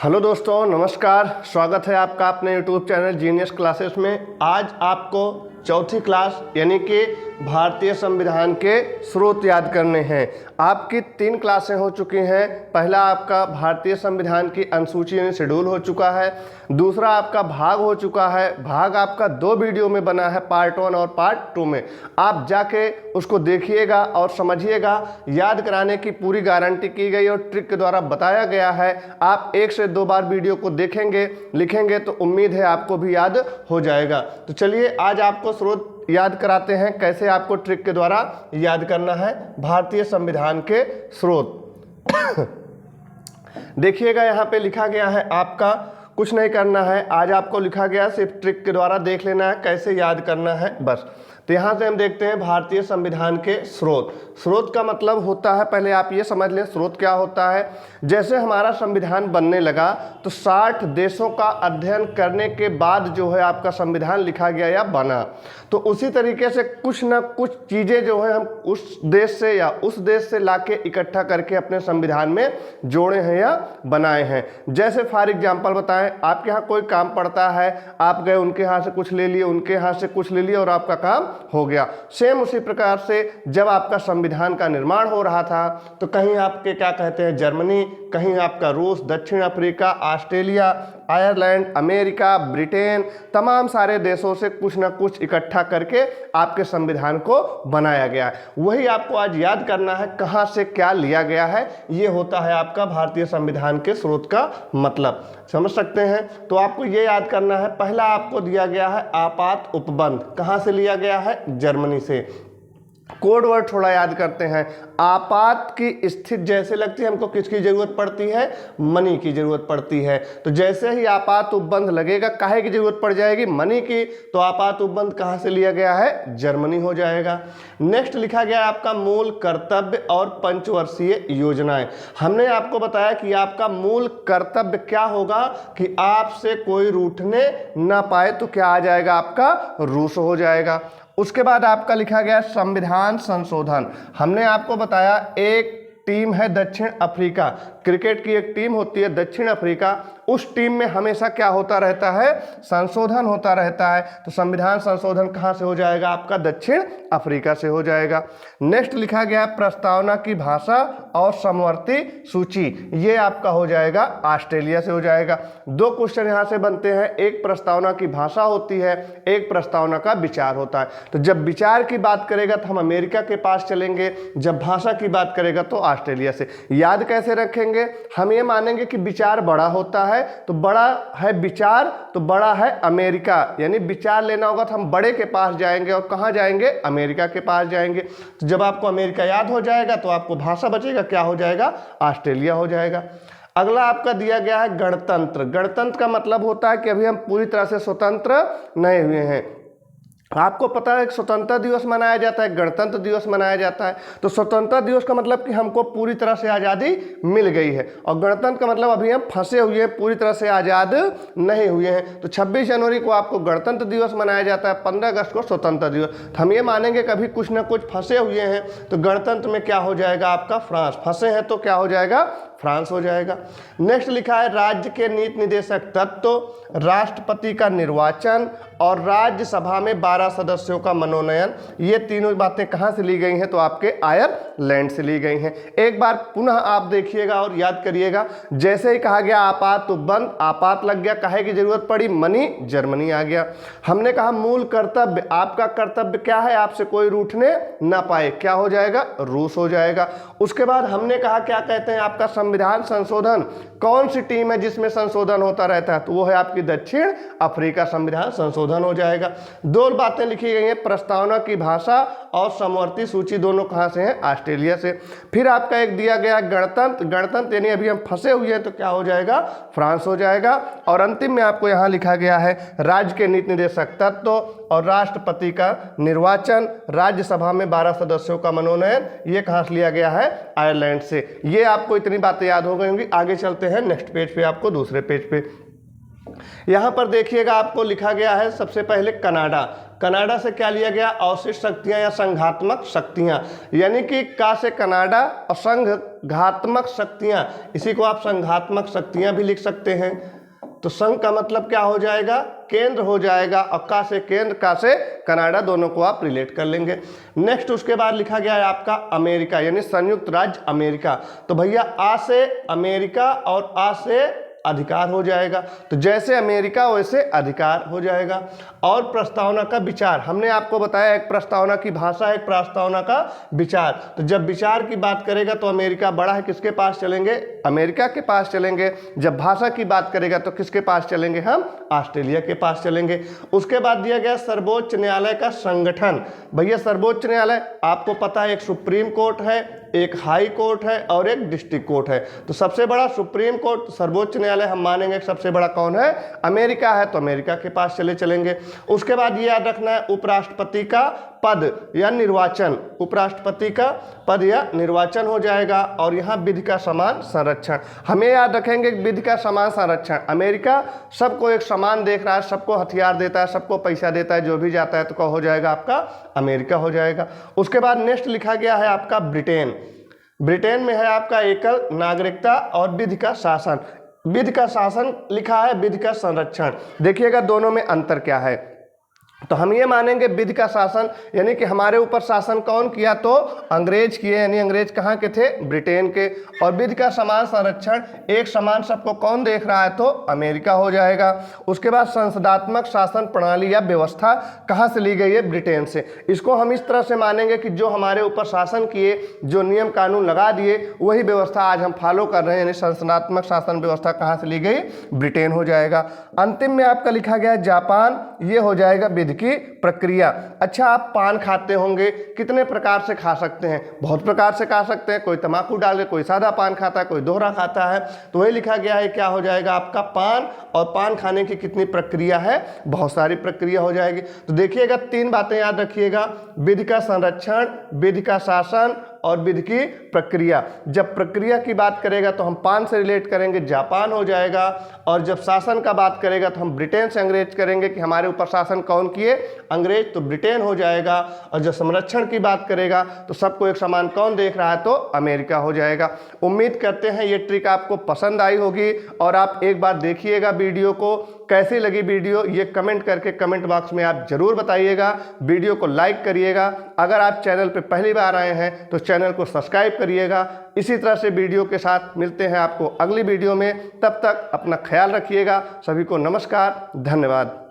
Hello दोस्तों, नमस्कार। स्वागत है आपका अपने यूट्यूब चैनल जीनियस क्लासेस में। आज आपको चौथी क्लास यानी कि भारतीय संविधान के स्रोत याद करने हैं। आपकी 3 क्लासें हो चुकी हैं। पहला आपका भारतीय संविधान की अनुसूची यानी शेड्यूल हो चुका है। दूसरा आपका भाग हो चुका है। भाग आपका 2 वीडियो में बना है, पार्ट 1 और पार्ट 2 में। आप जाके उसको देखिएगा और समझिएगा। याद कराने की पूरी गारंटी की गई और ट्रिक के द्वारा बताया गया है। आप 1 से 2 बार वीडियो को देखेंगे, लिखेंगे तो उम्मीद है आपको भी याद हो जाएगा। तो चलिए आज आपको स्रोत याद कराते हैं, कैसे आपको ट्रिक के द्वारा याद करना है भारतीय संविधान के स्रोत। देखिएगा यहाँ पे लिखा गया है, आपका कुछ नहीं करना है। आज आपको लिखा गया सिर्फ ट्रिक के द्वारा देख लेना है कैसे याद करना है, बस। तो यहाँ से हम देखते हैं भारतीय संविधान के स्रोत। स्रोत का मतलब होता है, पहले आप ये समझ लें स्रोत क्या होता है। जैसे हमारा संविधान बनने लगा तो 60 देशों का अध्ययन करने के बाद जो है आपका संविधान लिखा गया या बना। तो उसी तरीके से कुछ ना कुछ चीज़ें जो है हम उस देश से या उस देश से लाके इकट्ठा करके अपने संविधान में जोड़े हैं या बनाए हैं। जैसे फॉर एग्जाम्पल बताएं, आपके यहाँ कोई काम पड़ता है, आप गए उनके यहाँ से कुछ ले लिए, उनके यहाँ से कुछ ले लिए और आपका काम हो गया। सेम उसी प्रकार से जब आपका संविधान का निर्माण हो रहा था तो कहीं आपके क्या कहते हैं जर्मनी, कहीं आपका रूस, दक्षिण Africa, Australia, Ireland, America, Britain, तमाम सारे देशों से कुछ ना कुछ इकट्ठा करके आपके संविधान को बनाया गया है। वही आपको आज याद करना है, कहाँ से क्या लिया गया है। ये होता है आपका भारतीय संविधान के स्रोत का मतलब, समझ सकते हैं। तो आपको ये याद करना है, पहला आपको दिया गया है आपात उपबंध। कहाँ से लिया गया है? जर्मनी से। कोड वर्ड थोड़ा याद करते हैं। आपात की स्थिति जैसे लगती है हमको किसकी जरूरत पड़ती है? मनी की जरूरत पड़ती है। तो जैसे ही आपात उपबंध लगेगा, काहे की जरूरत पड़ जाएगी? मनी की। तो आपात उपबंध कहाँ से लिया गया है? जर्मनी हो जाएगा। नेक्स्ट लिखा गया आपका मूल कर्तव्य और पंचवर्षीय योजनाएं। हमने आपको बताया कि आपका मूल कर्तव्य क्या होगा कि आपसे कोई रूठने ना पाए। तो क्या आ जाएगा? आपका रूस हो जाएगा। उसके बाद आपका लिखा गया संविधान संशोधन। हमने आपको बताया एक टीम है दक्षिण अफ्रीका, क्रिकेट की एक टीम होती है दक्षिण अफ्रीका। उस टीम में हमेशा क्या होता रहता है? संशोधन होता रहता है। तो संविधान संशोधन कहाँ से हो जाएगा? आपका दक्षिण अफ्रीका से हो जाएगा। नेक्स्ट लिखा गया प्रस्तावना की भाषा और समवर्ती सूची। ये आपका हो जाएगा ऑस्ट्रेलिया से हो जाएगा। 2 क्वेश्चन यहाँ से बनते हैं, एक प्रस्तावना की भाषा होती है, एक प्रस्तावना का विचार होता है। तो जब विचार की बात करेगा तो हम अमेरिका के पास चलेंगे, जब भाषा की बात करेगा तो ऑस्ट्रेलिया से। याद कैसे रखेंगे? हम ये मानेंगे कि विचार बड़ा होता है, तो बड़ा है विचार तो बड़ा है अमेरिका, यानी विचार लेना होगा तो हम बड़े के पास जाएंगे। और कहाँ जाएंगे? अमेरिका के पास जाएंगे। तो जब आपको अमेरिका याद हो जाएगा तो आपको भाषा बचेगा, क्या हो जाएगा? ऑस्ट्रेलिया हो जाएगा। अगला आपका दिया गया है गणतंत्र। गणतंत्र का मतलब होता है कि अभी हम पूरी तरह से स्वतंत्र नहीं हुए हैं। आपको पता है स्वतंत्रता दिवस मनाया जाता है, गणतंत्र दिवस मनाया जाता है। तो स्वतंत्रता दिवस का मतलब कि हमको पूरी तरह से आज़ादी मिल गई है, और गणतंत्र का मतलब अभी हम फंसे हुए हैं, पूरी तरह से आज़ाद नहीं हुए हैं। तो 26 जनवरी को आपको गणतंत्र दिवस मनाया जाता है, 15 अगस्त को स्वतंत्रता दिवस। तो हम ये मानेंगे कभी कुछ ना कुछ फंसे हुए हैं। तो गणतंत्र में क्या हो जाएगा? आपका फ्रांस। फंसे हैं तो क्या हो जाएगा? फ्रांस हो जाएगा। नेक्स्ट लिखा है राज्य के नीति निर्देशक तत्व, राष्ट्रपति का निर्वाचन और राज्यसभा में 12 सदस्यों का मनोनयन। ये तीनों बातें कहाँ से ली गई हैं? तो आपके आयरलैंड से ली गई हैं। एक बार पुनः आप देखिएगा और याद करिएगा। जैसे ही कहा गया आपात उपबंध, आपात लग गया, काहे की जरूरत पड़ी? मनी, जर्मनी आ गया। हमने कहा मूल कर्तव्य, आपका कर्तव्य क्या है? आपसे कोई रूठने ना पाए, क्या हो जाएगा? रूस हो जाएगा। उसके बाद हमने कहा क्या कहते हैं आपका संविधान संशोधन। कौन सी टीम है जिसमें संशोधन होता रहता है? तो वो है आपकी दक्षिण अफ्रीका। संविधान संशोधन हो जाएगा। 2 बातें लिखी गई हैं, प्रस्तावना की भाषा और समवर्ती सूची। दोनों कहाँ से हैं? ऑस्ट्रेलिया से। फिर आपका एक दिया गया गणतंत्र। गणतंत्र यानी अभी हम फंसे हुए हैं, तो क्या हो जाएगा? फ्रांस हो जाएगा। और अंतिम में आपको यहाँ लिखा गया है राज्य के नीति निर्देशक तत्व और राष्ट्रपति का निर्वाचन, राज्यसभा में 12 सदस्यों का मनोनयन। ये कहाँ से लिया गया है? आयरलैंड से। ये आपको इतनी बातें याद हो गई होंगी। आगे चलते हैं नेक्स्ट पेज पे, आपको दूसरे पेज पे। यहाँ पर देखिएगा आपको लिखा गया है सबसे पहले कनाडा। कनाडा से क्या लिया गया, अवशिष्ट शक्तियां या संघात्मक शक्तियां, यानी कि का से कनाडा और संघात्मक शक्तियां, इसी को आप संघात्मक शक्तियां भी लिख सकते हैं। तो संघ का मतलब क्या हो जाएगा, केंद्र हो जाएगा, और का से केंद्र, का से कनाडा, दोनों को आप रिलेट कर लेंगे। नेक्स्ट उसके बाद लिखा गया है आपका अमेरिका, यानी संयुक्त राज्य अमेरिका। तो भैया आ से अमेरिका और आ से अधिकार हो जाएगा, तो जैसे अमेरिका वैसे अधिकार हो जाएगा। और प्रस्तावना का विचार, हमने आपको बताया एक प्रस्तावना की भाषा, एक प्रस्तावना का विचार। तो जब विचार की बात करेगा तो अमेरिका बड़ा है, किसके पास चलेंगे, अमेरिका के पास चलेंगे। जब भाषा की बात करेगा तो किसके पास चलेंगे, हम ऑस्ट्रेलिया के पास चलेंगे। उसके बाद दिया गया सर्वोच्च न्यायालय का संगठन। भैया सर्वोच्च न्यायालय आपको पता है, एक सुप्रीम कोर्ट है, एक हाई कोर्ट है और एक डिस्ट्रिक्ट कोर्ट है। तो सबसे बड़ा सुप्रीम कोर्ट, सर्वोच्च न्यायालय हम मानेंगे सबसे बड़ा कौन है, अमेरिका है, तो अमेरिका के पास चलेंगे। उसके बाद ये याद रखना है उपराष्ट्रपति का पद या निर्वाचन, उपराष्ट्रपति का पद या निर्वाचन हो जाएगा। और यहाँ विधि का समान संरक्षण, हमें याद रखेंगे विधि का समान संरक्षण। अमेरिका सबको एक समान देख रहा है, सबको हथियार देता है, सबको पैसा देता है, जो भी जाता है तो क्या हो जाएगा, आपका अमेरिका हो जाएगा। उसके बाद नेक्स्ट लिखा गया है आपका ब्रिटेन। ब्रिटेन में है आपका एकल नागरिकता और विधि का शासन। विधि का शासन लिखा है, विधि का संरक्षण। देखिएगा दोनों में अंतर क्या है। तो हम ये मानेंगे विधि का शासन, यानी कि हमारे ऊपर शासन कौन किया, तो अंग्रेज किए, यानी अंग्रेज कहाँ के थे, ब्रिटेन के। और विधि का समान संरक्षण, एक समान सबको कौन देख रहा है, तो अमेरिका हो जाएगा। उसके बाद संसदात्मक शासन प्रणाली या व्यवस्था कहाँ से ली गई है, ब्रिटेन से। इसको हम इस तरह से मानेंगे कि जो हमारे ऊपर शासन किए, जो नियम कानून लगा दिए, वही व्यवस्था आज हम फॉलो कर रहे हैं, यानी संसदात्मक शासन व्यवस्था कहाँ से ली गई, ब्रिटेन हो जाएगा। अंतिम में आपका लिखा गया है जापान, ये हो जाएगा विधि की प्रक्रिया। अच्छा, आप पान खाते होंगे, कितने प्रकार से खा सकते हैं, बहुत प्रकार से खा सकते हैं। कोई तम्बाकू डाल के, कोई सादा पान खाता है, कोई दोहरा खाता है। तो वही लिखा गया है, क्या हो जाएगा आपका पान, और पान खाने की कितनी प्रक्रिया है, बहुत सारी प्रक्रिया हो जाएगी। तो देखिएगा 3 बातें याद रखिएगा, विधि का संरक्षण, विधि का शासन और विधि की प्रक्रिया। जब प्रक्रिया की बात करेगा तो हम पान से रिलेट करेंगे, जापान हो जाएगा। और जब शासन का बात करेगा तो हम ब्रिटेन से अंग्रेज करेंगे कि हमारे ऊपर शासन कौन किए, अंग्रेज, तो ब्रिटेन हो जाएगा। और जब संरक्षण की बात करेगा तो सबको एक समान कौन देख रहा है, तो अमेरिका हो जाएगा। उम्मीद करते हैं ये ट्रिक आपको पसंद आई होगी, और आप एक बार देखिएगा वीडियो को, कैसी लगी वीडियो ये कमेंट करके कमेंट बॉक्स में आप जरूर बताइएगा। वीडियो को लाइक करिएगा, अगर आप चैनल पे पहली बार आए हैं तो चैनल को सब्सक्राइब करिएगा। इसी तरह से वीडियो के साथ मिलते हैं आपको अगली वीडियो में, तब तक अपना ख्याल रखिएगा। सभी को नमस्कार, धन्यवाद।